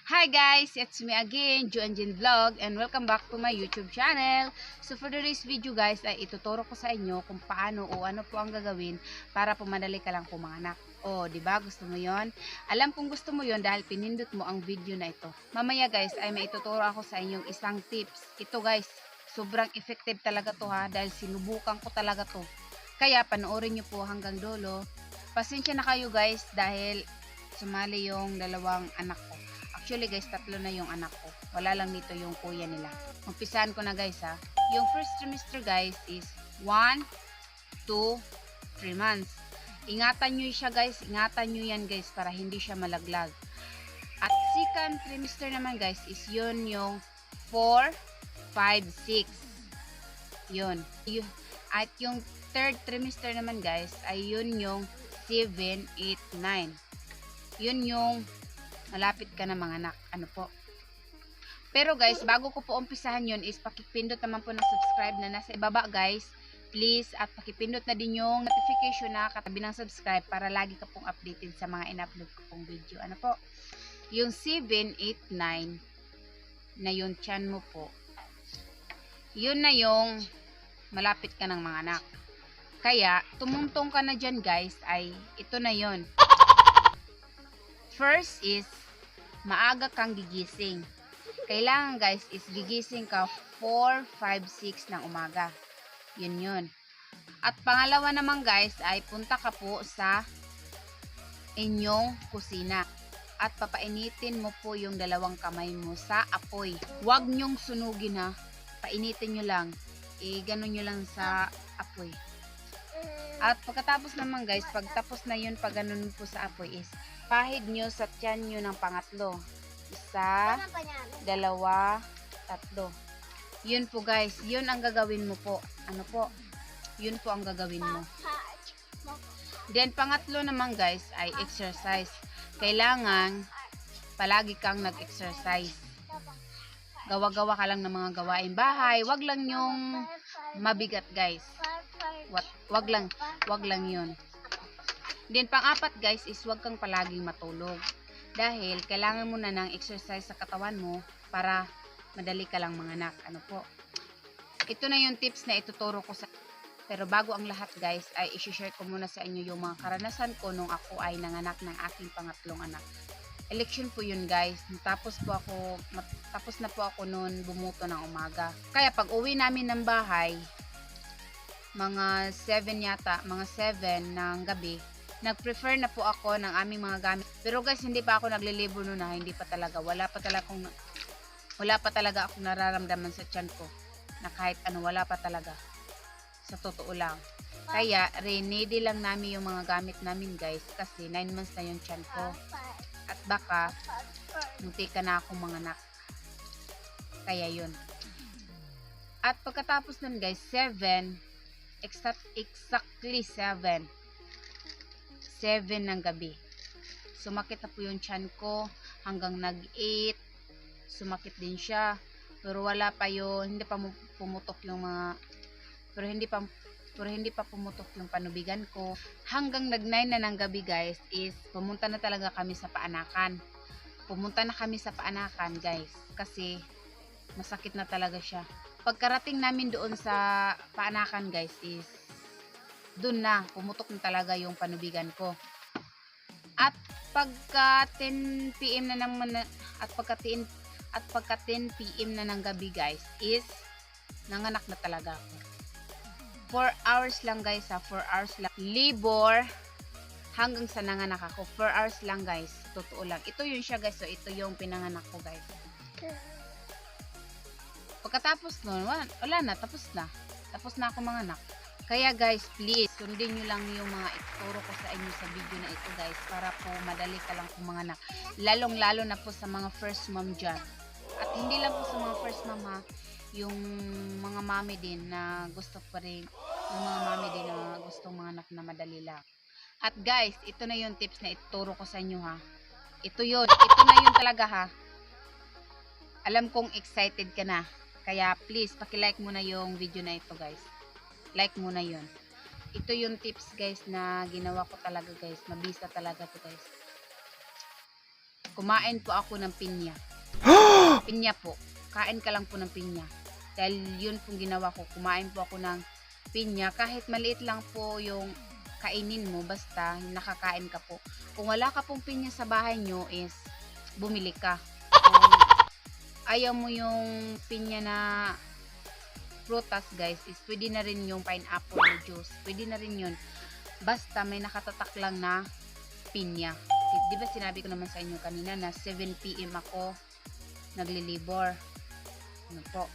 Hi guys, it's me again, Joanjin Vlog, and welcome back to my YouTube channel. So for today's video guys, ay ituturo ko sa inyo kung paano o ano po ang gagawin para pumadali ka lang pumanganak. O, di ba? Gusto mo yon? Alam kong gusto mo yon dahil pinindot mo ang video na ito. Mamaya guys, ay may ituturo ako sa inyong isang tips. Ito guys, sobrang effective talaga to ha, dahil sinubukan ko talaga to. Kaya panoorin nyo po hanggang dulo. Pasensya na kayo guys dahil sumali yung dalawang anak ko. Actually guys, tatlo na yung anak ko. Wala lang dito yung kuya nila. Umpisahan ko na guys ha. Yung first trimester guys is 1, 2, 3 months. Ingatan nyo siya guys. Ingatan nyo yan guys para hindi siya malaglag. At second trimester naman guys is yun yung 4, 5, 6. Yun. At yung third trimester naman guys ay yun yung 7, 8, 9. Yun yung malapit ka na mga anak. Ano po? Pero guys, bago ko po umpisahan yun is pakipindot naman po ng subscribe na nasa ibaba guys. Please, at pakipindot na din yung notification na katabi ng subscribe para lagi ka pong updated sa mga in-upload ko pong video. Ano po? Yung 7, 8, 9 na yung tiyan mo po. Yun na yung malapit ka ng mga anak. Kaya, tumungtong ka na dyan guys ay ito na yun. First is, maaga kang gigising. Kailangan guys is gigising ka 4, 5, 6 ng umaga. Yun yun. At pangalawa naman guys ay punta ka po sa inyong kusina. At papainitin mo po yung dalawang kamay mo sa apoy. Huwag nyong sunugin ha. Painitin nyo lang. Ganon nyo lang sa apoy. At pagkatapos naman guys, pagtapos na yun, pag ganun po sa apoy is, pahid nyo sa tiyan nyo ng pangatlo. 1, 2, 3. Yun po guys, yun ang gagawin mo po. Ano po? Yun po ang gagawin mo. Then pangatlo naman guys ay exercise. Kailangan palagi kang nag-exercise. Gawa-gawa ka lang ng mga gawain bahay. Wag lang yung mabigat guys. Wag lang yun. Then pang-apat guys is wag kang palaging matulog. Dahil kailangan mo na ng exercise sa katawan mo para madali ka lang manganak. Ano po? Ito na yung tips na ituturo ko sa. Pero bago ang lahat guys ay i-share ko muna sa inyo yung mga karanasan ko nung ako ay nanganak ng aking pangatlong anak. Election po yun guys. Tapos na po ako noon bumuto ng umaga. Kaya pag uwi namin ng bahay, mga 7 yata, mga 7 ng gabi, nag-prefer na po ako ng aming mga gamit. Pero guys, hindi pa ako naglilibro noon na, hindi pa talaga. Wala pa talaga akong nararamdaman sa tiyan ko. Na kahit ano, wala pa talaga. Sa totoo lang. Kaya, ready lang namin yung mga gamit namin guys. Kasi 9 months na yung tiyan ko. At baka, munti ka na akong manganak. Kaya yun. At pagkatapos nun guys, 7, exactly 7 ng gabi. Sumakit na po yung tiyan ko hanggang nag-8. Sumakit din siya. Pero wala pa yun. Hindi pa pumutok yung mga pero hindi pa pumutok yung panubigan ko. Hanggang nag-9 na ng gabi guys is pumunta na talaga kami sa paanakan. Pumunta na kami sa paanakan guys kasi masakit na talaga siya. Pagkarating namin doon sa paanakan guys is doon na pumutok na talaga yung panubigan ko. At pagka 10 PM na naman at pagka 10 PM na ng gabi guys is nanganak na talaga ako. 4 hours lang guys ha, 4 hours lang. Labor hanggang sa nanganak ako. 4 hours lang guys. Totoo lang. Ito yun siya guys. So ito yung pinanganak ko guys. Pagkatapos nun, wala na, tapos na. Tapos na ako manganak. Kaya guys, please, sundin nyo lang yung mga ituturo ko sa inyo sa video na ito guys, para po madali ka lang kung manganak. Lalong-lalo na po sa mga first mom dyan. At hindi lang po sa mga first mom ha, yung mga mami din na gusto pa rin, yung mga mami din na gustong manganak na madali lang. At guys, ito na yung tips na ituturo ko sa inyo ha. Ito na yun talaga ha. Alam kong excited ka na. Kaya please, paki-like muna yung video na ito guys. Like muna yun. Ito yung tips guys na ginawa ko talaga guys. Mabisa talaga to guys. kumain po ako ng pinya. Pinya po. Kain ka lang po ng pinya. Dahil yun pong ginawa ko. Kumain po ako ng pinya. Kahit maliit lang po yung kainin mo. Basta nakakain ka po. Kung wala ka pong pinya sa bahay nyo is bumili ka. Kung ayaw mo yung pinya na prutas guys is pwede na rin yung pineapple na juice. Pwede na rin yun. Basta may nakatatak lang na pinya. Di ba sinabi ko naman sa inyo kanina na 7 PM ako naglilibor. Ano po?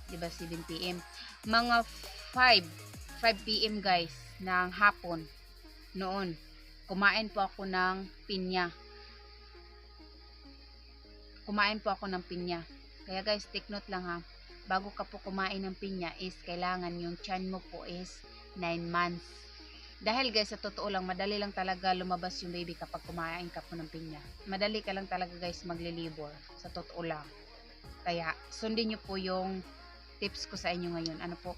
Di ba 7 PM? Mga 5 PM guys ng hapon noon. Kumain po ako ng pinya. Kaya guys, take note lang ha. Bago ka po kumain ng pinya is kailangan yung tiyan mo po is 9 months. Dahil guys, sa totoo lang, madali lang talaga lumabas yung baby kapag kumain ka po ng pinya. Madali ka lang talaga guys maglilibor. Sa totoo lang. Kaya, sundin nyo po yung tips ko sa inyo ngayon. Ano po?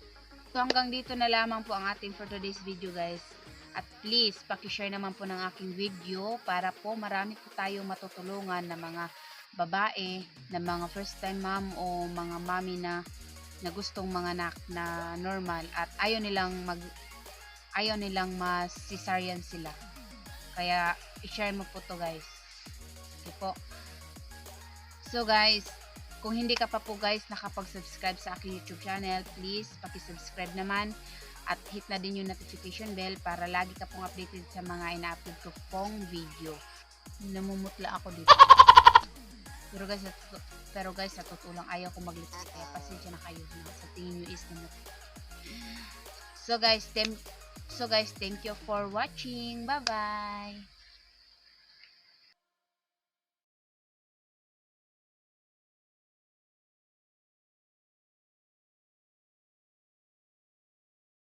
So, hanggang dito na lamang po ang ating for today's video guys. At please, pakishare naman po ng aking video para po marami po tayong matutulungan na mga babae, na mga first time mom o mga mommy na gustong mga anak na normal at ayaw nilang mas cesarean sila. Kaya, i-share mo po to guys. Okay po. So guys, kung hindi ka pa po guys nakapag-subscribe sa aking YouTube channel, please paki-subscribe naman at hit na din yung notification bell para lagi ka pong updated sa mga ina-upload ko pong video. Namumutla ako dito. Pero guys, sa totoo lang ayaw ko mag-lipstick kaya pasensya na kayo na sa tingin nyo is namut. So guys, thank you for watching. Bye-bye!